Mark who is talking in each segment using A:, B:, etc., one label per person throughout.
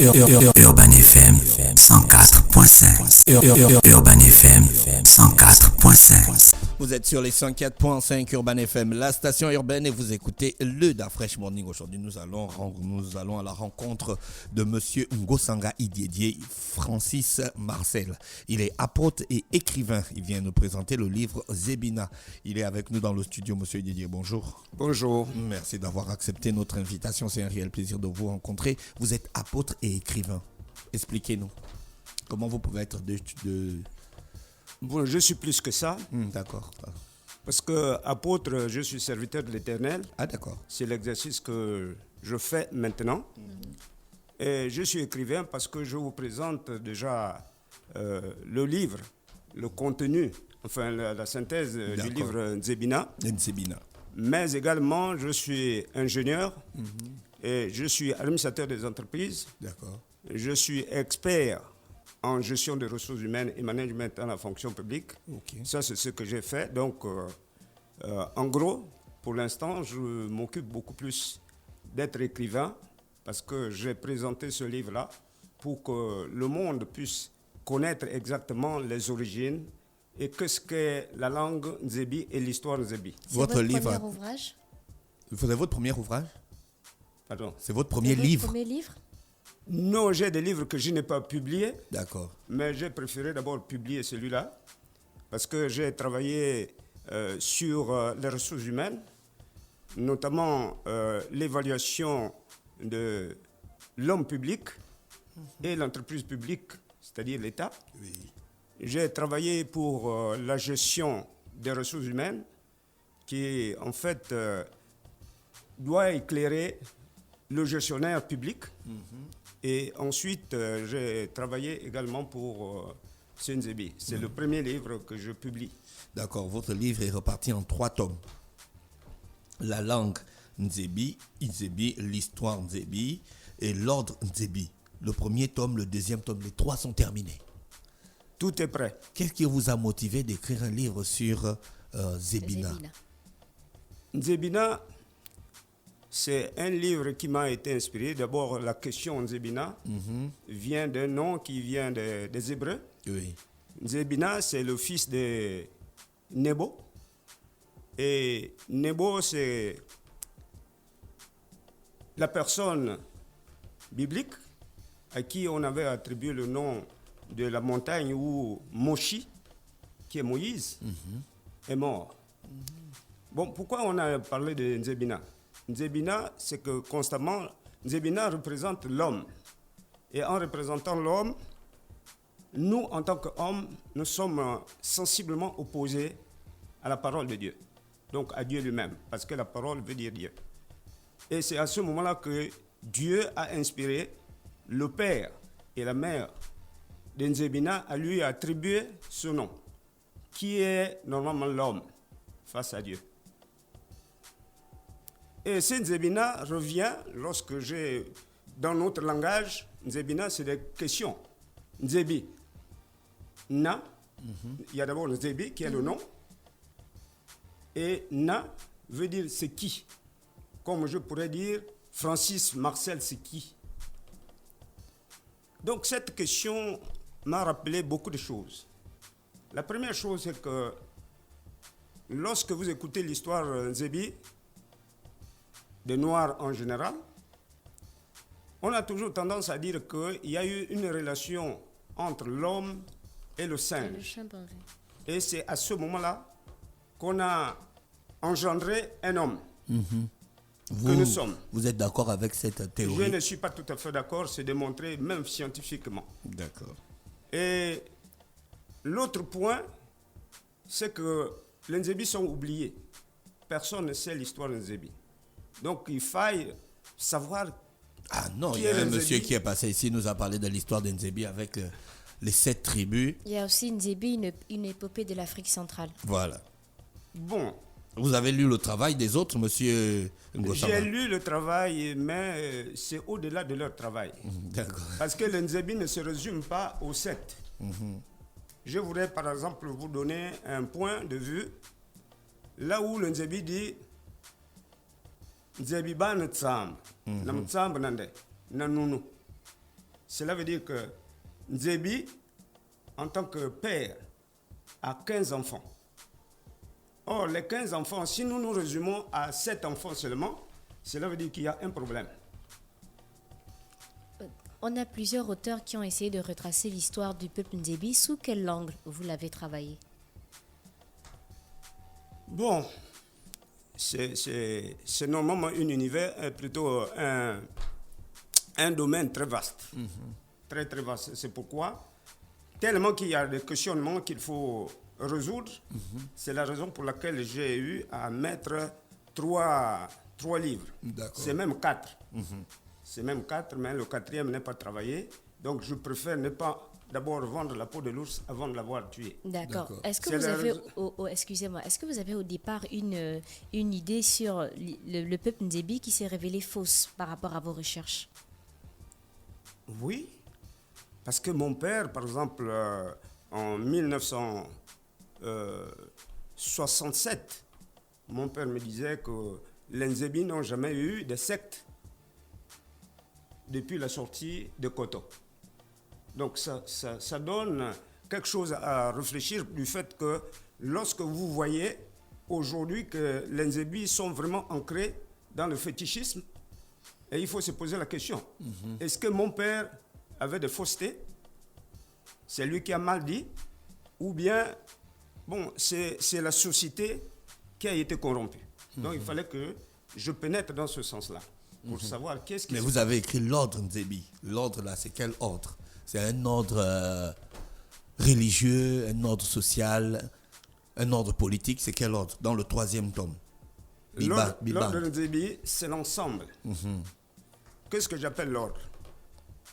A: Urban FM 104.5. Urban FM 104.5.
B: Vous êtes sur les 104.5 Urban FM, la station urbaine, et vous écoutez le Da Fresh Morning. Aujourd'hui, nous allons à la rencontre de Monsieur Ngosanga Idiédié, Francis Marcel. Il est apôtre et écrivain. Il vient nous présenter le livre Zebina. Il est avec nous dans le studio. Monsieur Idiédié, bonjour.
C: Bonjour.
B: Merci d'avoir accepté notre invitation. C'est un réel plaisir de vous rencontrer. Vous êtes apôtre et écrivain. Expliquez-nous. Comment vous pouvez être
C: Bon, je suis plus que ça.
B: D'accord.
C: Parce que apôtre, je suis serviteur de l'Éternel.
B: Ah, d'accord.
C: C'est l'exercice que je fais maintenant. Et je suis écrivain parce que je vous présente déjà le livre, le contenu, enfin la synthèse du livre Zebina.
B: Zebina.
C: Mais également, je suis ingénieur et je suis administrateur des entreprises.
B: D'accord.
C: Je suis expert en gestion des ressources humaines et management dans la fonction publique.
B: Okay.
C: Ça, c'est ce que j'ai fait. Donc, en gros, pour l'instant, je m'occupe beaucoup plus d'être écrivain parce que j'ai présenté ce livre-là pour que le monde puisse connaître exactement les origines et qu'est-ce qu'est la langue Nzebi et l'histoire Nzebi.
D: C'est votre premier ouvrage?
B: C'est votre premier ouvrage?
C: Pardon.
B: C'est votre premier livre?
D: Premier livre?
C: Non, j'ai des livres que je n'ai pas publiés.
B: D'accord.
C: Mais j'ai préféré d'abord publier celui-là parce que j'ai travaillé sur les ressources humaines, notamment l'évaluation de l'homme public et l'entreprise publique, c'est-à-dire l'État.
B: Oui.
C: J'ai travaillé pour la gestion des ressources humaines qui, en fait, doit éclairer le gestionnaire public. Et ensuite, j'ai travaillé également pour Nzebi. C'est le premier livre que je publie.
B: D'accord. Votre livre est reparti en 3 tomes. La langue Nzebi, Nzebi, l'histoire Nzebi et l'ordre Nzebi. Le premier tome, le deuxième tome, les 3 sont terminés.
C: Tout est prêt.
B: Qu'est-ce qui vous a motivé d'écrire un livre sur Zebina?
C: Zebina, c'est un livre qui m'a été inspiré. D'abord, la question Nzebina vient d'un nom qui vient des Hébreux.
B: Oui.
C: Nzebina, c'est le fils de Nebo. Et Nebo, c'est la personne biblique à qui on avait attribué le nom de la montagne où Moshi, qui est Moïse, est mort. Bon, pourquoi on a parlé de Nzebina? Nzebina, c'est que constamment, Nzebina représente l'homme. Et en représentant l'homme, nous, en tant qu'hommes, nous sommes sensiblement opposés à la parole de Dieu. Donc à Dieu lui-même, parce que la parole veut dire Dieu. Et c'est à ce moment-là que Dieu a inspiré le père et la mère de Nzebina à lui attribuer ce nom, qui est normalement l'homme face à Dieu. Et ce Nzebina revient lorsque j'ai, dans notre langage, Nzebina, c'est des questions. Nzebi, Na, il y a d'abord Nzebi qui est le nom, et Na veut dire c'est qui. Comme je pourrais dire, Francis Marcel, c'est qui. Donc cette question m'a rappelé beaucoup de choses. La première chose, c'est que lorsque vous écoutez l'histoire Nzebi, des Noirs en général, on a toujours tendance à dire qu'il y a eu une relation entre l'homme et le singe. Et c'est à ce moment-là qu'on a engendré un homme que nous sommes.
B: Vous êtes d'accord avec cette théorie?
C: Je ne suis pas tout à fait d'accord, c'est démontré même scientifiquement.
B: D'accord.
C: Et l'autre point, c'est que les Nzebis sont oubliés. Personne ne sait l'histoire des Nzebis. Donc il faille savoir.
B: Ah non, il y a un monsieur qui est passé ici, nous a parlé de l'histoire de Nzebi avec les 7 tribus.
D: Il y a aussi Nzebi, une épopée de l'Afrique centrale.
B: Voilà.
C: Bon.
B: Vous avez lu le travail des autres, monsieur Ngosanga?
C: J'ai lu le travail, mais c'est au-delà de leur travail.
B: D'accord.
C: Parce que le Nzebi ne se résume pas aux 7. Je voudrais par exemple vous donner un point de vue là où le Nzebi dit Nzebi ba ntsamba, na ntsamba nande, na nunu. Cela veut dire que Nzebi, en tant que père, a 15 enfants. Or, les 15 enfants, si nous nous résumons à 7 enfants seulement, cela veut dire qu'il y a un problème.
D: On a plusieurs auteurs qui ont essayé de retracer l'histoire du peuple Nzebi. Sous quel angle vous l'avez travaillé?
C: Bon, c'est normalement un univers, plutôt un domaine très vaste. Très, très vaste. C'est pourquoi, tellement qu'il y a des questionnements qu'il faut résoudre, c'est la raison pour laquelle j'ai eu à mettre trois livres. C'est même 4. C'est même 4, mais le 4e n'est pas travaillé. Donc, je préfère ne pas d'abord vendre la peau de l'ours avant de l'avoir tué.
D: D'accord. Est-ce que vous avez, excusez-moi, est-ce que vous avez au départ une idée sur le peuple Nzebi qui s'est révélé fausse par rapport à vos recherches?
C: Oui, parce que mon père, par exemple, en 1967, mon père me disait que les Nzebi n'ont jamais eu de secte depuis la sortie de Koto. Donc ça donne quelque chose à réfléchir du fait que lorsque vous voyez aujourd'hui que les Nzebi sont vraiment ancrés dans le fétichisme, et il faut se poser la question, est-ce que mon père avait des faussetés? C'est lui qui a mal dit? Ou bien, bon, c'est la société qui a été corrompue. Donc il fallait que je pénètre dans ce sens-là, pour savoir qu'est-ce qui...
B: Mais vous avez écrit l'ordre Nzebi. L'ordre là, c'est quel ordre? C'est un ordre religieux, un ordre social, un ordre politique. C'est quel ordre? Dans le 3e tome.
C: L'ordre Nzebi, c'est l'ensemble. Qu'est-ce que j'appelle l'ordre?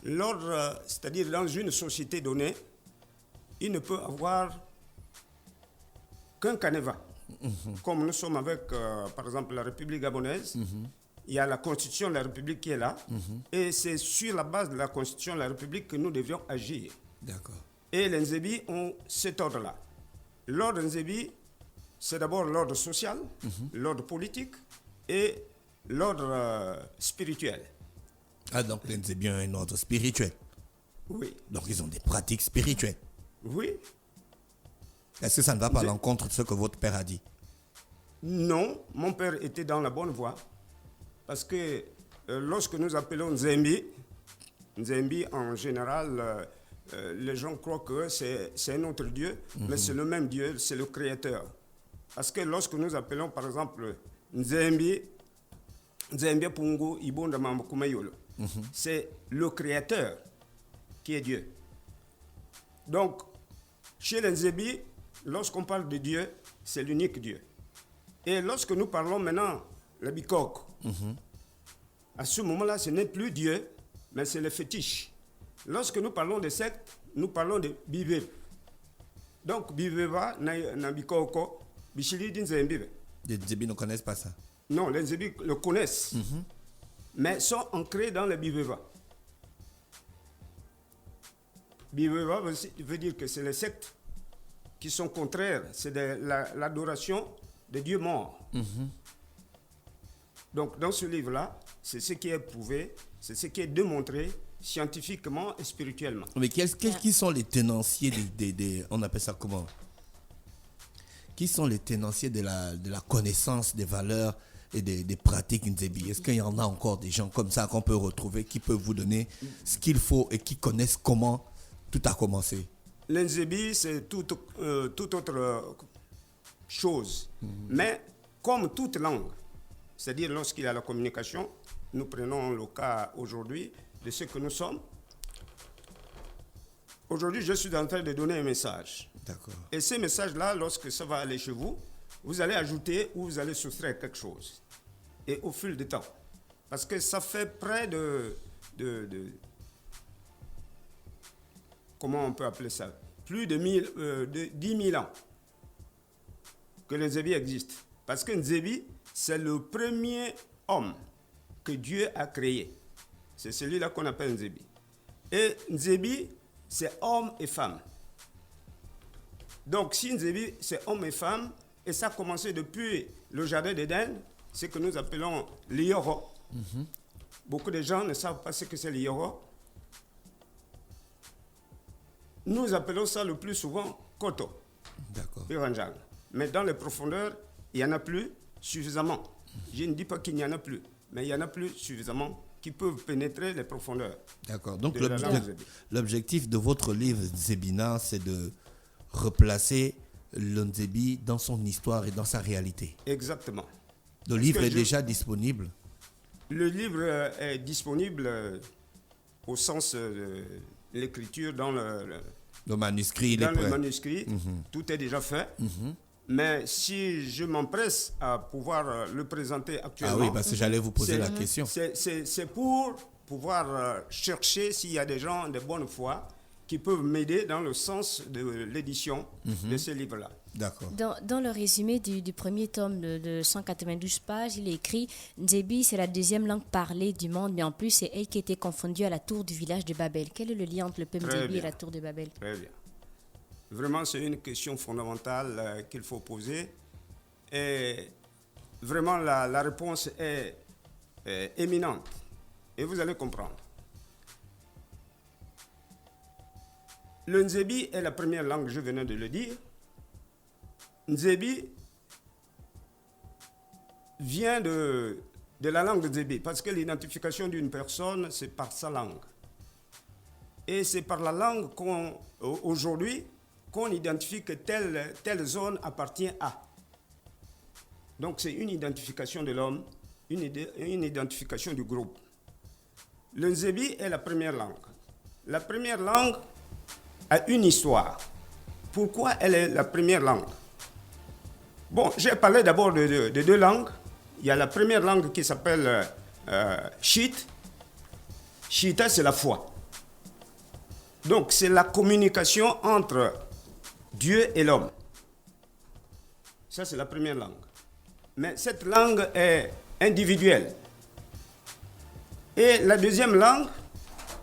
C: L'ordre, c'est-à-dire dans une société donnée, il ne peut avoir qu'un canevas. Comme nous sommes avec, par exemple, la République gabonaise, il y a la Constitution de la République qui est là, et c'est sur la base de la Constitution de la République que nous devions agir.
B: D'accord.
C: Et les Nzebi ont cet ordre-là. L'ordre Nzebi, c'est d'abord l'ordre social, l'ordre politique et l'ordre spirituel.
B: Ah, donc les Nzebi ont un ordre spirituel.
C: Oui.
B: Donc ils ont des pratiques spirituelles.
C: Oui.
B: Est-ce que ça ne va pas à l'encontre de ce que votre père a dit?
C: Non, mon père était dans la bonne voie. Parce que lorsque nous appelons Nzembi en général, les gens croient que c'est un autre Dieu, mais c'est le même Dieu, c'est le Créateur. Parce que lorsque nous appelons par exemple Nzembi Pungu Ibonda Mamakumayolo, c'est le Créateur qui est Dieu. Donc, chez les Nzebi, lorsqu'on parle de Dieu, c'est l'unique Dieu. Et lorsque nous parlons maintenant le Bikok, à ce moment-là, ce n'est plus Dieu, mais c'est le fétiche. Lorsque nous parlons de secte, nous parlons de Bibé. Donc, Bibéva, na Bikoko, Bichili din Zembibe.
B: Les Nzebi ne connaissent pas ça.
C: Non, les Nzebi le connaissent, mais sont ancrés dans le Bibéva. Bibéva veut dire que c'est les sectes qui sont contraires, c'est l'adoration de Dieu mort. Donc, dans ce livre-là, c'est ce qui est prouvé, c'est ce qui est démontré scientifiquement et spirituellement.
B: Mais qui sont les tenanciers on appelle ça comment? Qui sont les tenanciers de la connaissance des valeurs et des pratiques Nzebi? Est-ce qu'il y en a encore des gens comme ça qu'on peut retrouver, qui peuvent vous donner ce qu'il faut et qui connaissent comment tout a commencé?
C: L'Nzebi, c'est toute autre chose. Mais comme toute langue, c'est-à-dire lorsqu'il y a la communication, nous prenons le cas aujourd'hui de ce que nous sommes. Aujourd'hui, je suis en train de donner un message.
B: D'accord.
C: Et ce message-là, lorsque ça va aller chez vous, vous allez ajouter ou vous allez soustraire quelque chose. Et au fil du temps. Parce que ça fait près de comment on peut appeler ça? Plus de 10 000 ans que le Nzebi existe. Parce que Nzebi, c'est le premier homme que Dieu a créé. C'est celui-là qu'on appelle Nzebi. Et Nzebi, c'est homme et femme. Donc, si Nzebi, c'est homme et femme, et ça a commencé depuis le jardin d'Éden, ce que nous appelons l'Iyoro. Beaucoup de gens ne savent pas ce que c'est l'Iyoro. Nous appelons ça le plus souvent Koto.
B: D'accord.
C: Piranjang. Mais dans les profondeurs, il n'y en a plus suffisamment. Je ne dis pas qu'il n'y en a plus, mais il y en a plus suffisamment qui peuvent pénétrer les profondeurs.
B: D'accord. Donc
C: de la langue Nzebi.
B: l'objectif de votre livre Nzebina, c'est de replacer le Nzebi dans son histoire et dans sa réalité.
C: Exactement.
B: Le livre est déjà disponible.
C: Le livre est disponible au sens de l'écriture dans
B: Le manuscrit, il est
C: dans le
B: prêt.
C: manuscrit. Tout est déjà fait. Mais si je m'empresse à pouvoir le présenter actuellement...
B: Ah oui, parce que j'allais vous poser la question.
C: C'est pour pouvoir chercher s'il y a des gens de bonne foi qui peuvent m'aider dans le sens de l'édition de ce livre-là.
B: D'accord.
D: Dans le résumé du premier tome de 192 pages, il est écrit « Nzebi, c'est la deuxième langue parlée du monde, mais en plus, c'est elle qui était confondue à la tour du village de Babel. » Quel est le lien entre le peuple Nzebi et la tour de Babel?
C: Très bien. Vraiment, c'est une question fondamentale qu'il faut poser. Et vraiment, la réponse est éminente. Et vous allez comprendre. Le Nzebi est la première langue, je venais de le dire. Nzebi vient de la langue de Nzebi, parce que l'identification d'une personne, c'est par sa langue. Et c'est par la langue aujourd'hui qu'on identifie que telle zone appartient à. Donc c'est une identification de l'homme, une identification du groupe. Le Nzebi est la première langue. La première langue a une histoire. Pourquoi elle est la première langue? Bon, j'ai parlé d'abord de deux langues. Il y a la première langue qui s'appelle Shit. Shita, c'est la foi. Donc, c'est la communication entre Dieu et l'homme. Ça, c'est la première langue. Mais cette langue est individuelle. Et la deuxième langue,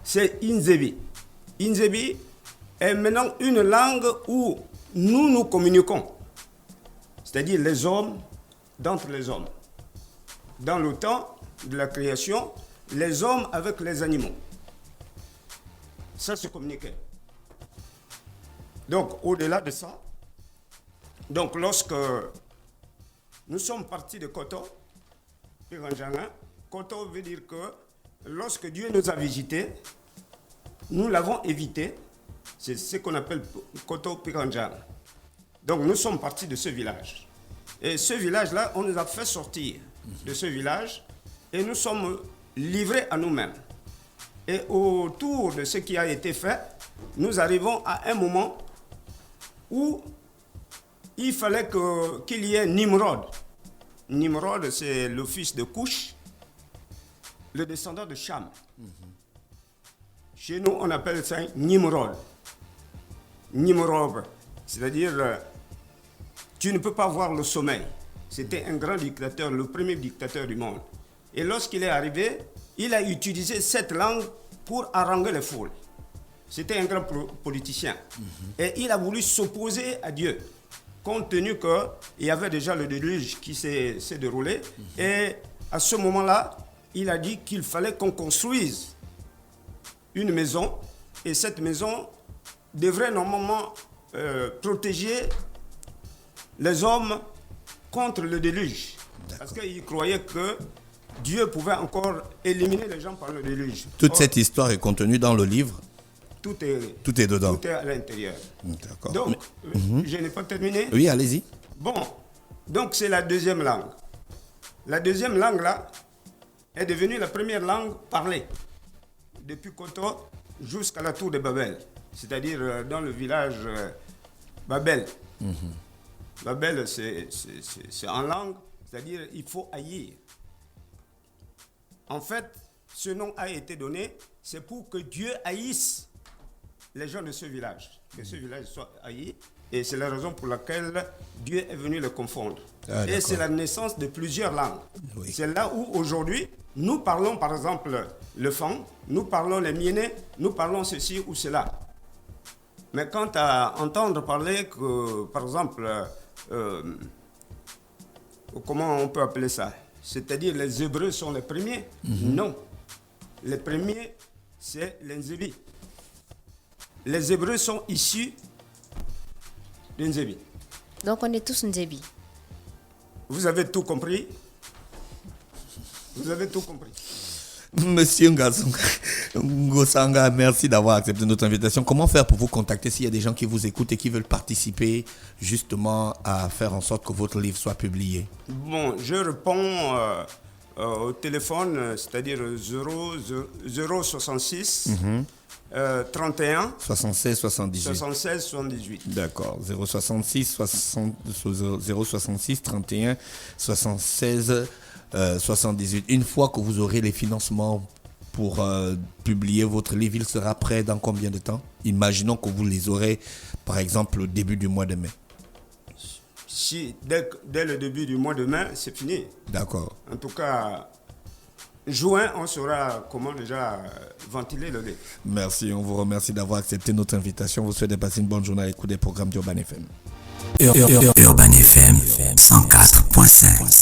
C: c'est Nzebi. Nzebi est maintenant une langue où nous communiquons. C'est-à-dire les hommes d'entre les hommes. Dans le temps de la création, les hommes avec les animaux. Ça se communiquait. Donc, au-delà de ça, donc lorsque nous sommes partis de Koto, Koto veut dire que lorsque Dieu nous a visités, nous l'avons évité. C'est ce qu'on appelle Koto Piranjang. Donc nous sommes partis de ce village. Et ce village-là, on nous a fait sortir de ce village et nous sommes livrés à nous-mêmes. Et autour de ce qui a été fait, nous arrivons à un moment où il fallait qu'il y ait Nimrod. Nimrod, c'est le fils de Cush, le descendant de Cham. Chez nous, on appelle ça Nimrod. Nimrod, c'est-à-dire, tu ne peux pas voir le sommeil. C'était un grand dictateur, le premier dictateur du monde. Et lorsqu'il est arrivé, il a utilisé cette langue pour haranguer les foules. C'était un grand politicien. Et il a voulu s'opposer à Dieu, compte tenu qu'il y avait déjà le déluge qui s'est déroulé. Et à ce moment-là, il a dit qu'il fallait qu'on construise une maison. Et cette maison devrait normalement protéger les hommes contre le déluge. Parce qu'il croyait que Dieu pouvait encore éliminer les gens par le déluge.
B: Toute cette histoire est contenue dans le livre.
C: Tout est
B: dedans.
C: Tout est à l'intérieur.
B: D'accord.
C: Donc, je n'ai pas terminé.
B: Oui, allez-y.
C: Bon, donc c'est la deuxième langue. La deuxième langue, là, est devenue la première langue parlée. Depuis Koto jusqu'à la tour de Babel. C'est-à-dire dans le village Babel. Babel, c'est en langue, c'est-à-dire il faut haïr. En fait, ce nom a été donné, c'est pour que Dieu haïsse les gens de ce village. Que ce village soit haï. Et c'est la raison pour laquelle Dieu est venu les confondre. Et c'est la naissance de plusieurs langues. Oui. C'est là où aujourd'hui, nous parlons par exemple le Fang, nous parlons les Mienais, nous parlons ceci ou cela. Mais quant à entendre parler que, par exemple, comment on peut appeler ça? C'est-à-dire les Hébreux sont les premiers? Non. Les premiers, c'est les Nzebi. les Hébreux sont issus de Nzebi.
D: Donc on est tous Nzebi.
C: Vous avez tout compris? Vous avez tout compris.
B: Monsieur Ngosanga, merci d'avoir accepté notre invitation. Comment faire pour vous contacter s'il y a des gens qui vous écoutent et qui veulent participer justement à faire en sorte que votre livre soit publié?
C: Bon, je réponds au téléphone, c'est-à-dire 066 31
B: 76 78.
C: 76 78.
B: D'accord, 066 31 76 78. Une fois que vous aurez les financements pour publier votre livre, il sera prêt dans combien de temps? Imaginons que vous les aurez, par exemple, au début du mois de mai.
C: Si, dès le début du mois de mai, c'est fini.
B: D'accord.
C: En tout cas, juin, on saura comment déjà ventiler le livre.
B: Merci, on vous remercie d'avoir accepté notre invitation. Vous souhaitez passer une bonne journée à l'écoute des programmes d'Urban FM.
A: Urban FM 104.5.